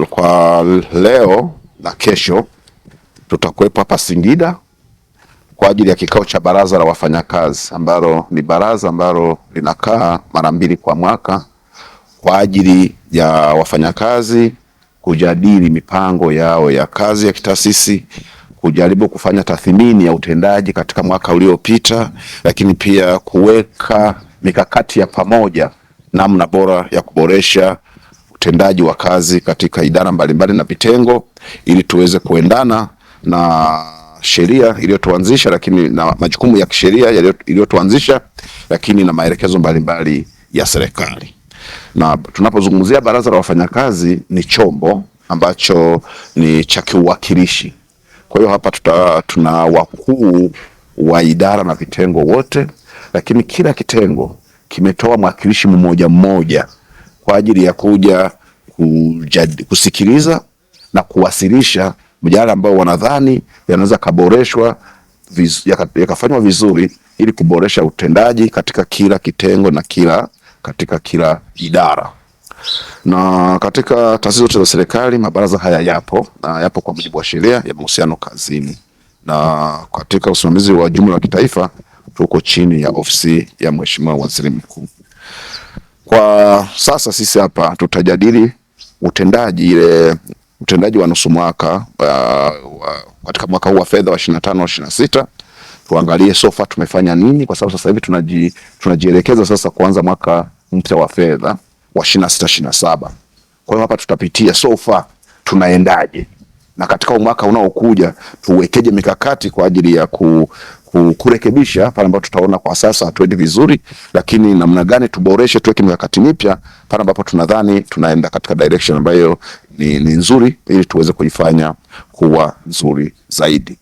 Kwa leo na kesho tutakuwepo hapa Singida kwa ajili ya kikao cha baraza la wafanyakazi ambalo ni baraza ambalo linakaa mara 2 kwa mwaka kwa ajili ya wafanyakazi kujadili mipango yao ya kazi ya kitaasisi, kujaribu kufanya tathmini ya utendaji katika mwaka uliopita, lakini pia kuweka mikakati ya pamoja namna bora ya kuboresha utendaji wa kazi katika idara mbalimbali na vitengo ili tuweze kuendana na sheria iliyotuanzisha, lakini na majukumu ya kisheria iliyotuanzisha, lakini na maelekezo mbalimbali ya serikali. Na tunapozungumzia baraza la wafanyakazi, ni chombo ambacho ni cha kiuwakilishi. Kwa hiyo hapa tuna wakuu wa idara na vitengo wote, lakini kila kitengo kimetoa mwakilishi mmoja kwa ajili ya kuja kusikiliza na kuwasilisha mjadala ambao wanadhani yanaweza kaboreshwa yakafanywa vizuri ili kuboresha utendaji katika kila kitengo na katika kila idara. Na katika taasisi zote za serikali mabaraza haya yapo kwa mujibu wa sheria ya mahusiano kazini, na katika usimamizi wa jumla wa kitaifa tuko chini ya ofisi ya Mheshimiwa Waziri Mkuu. Kwa sasa sisi hapa tutajadili utendaji wa nusu mwaka katika mwaka huu wa fedha wa 25/26. Tuangalie sofa tumefanya nini, kwa sababu sasa hivi tunajielekeza sasa kuanza mwaka mpya wa fedha wa 26/27. Kwa hiyo hapa tutapitia sofa tunaendaje, na katika mwaka unaokuja tuwekeje mikakati kwa ajili ya kurekebisha pale ambapo tutaona kwa sasa hatuendi vizuri, lakini namna gani tuboreshe, tuweke mikakati mipya pale ambapo tunadhani tunaenda katika direction ambayo ni nzuri, ili tuweze kuifanya kuwa nzuri zaidi.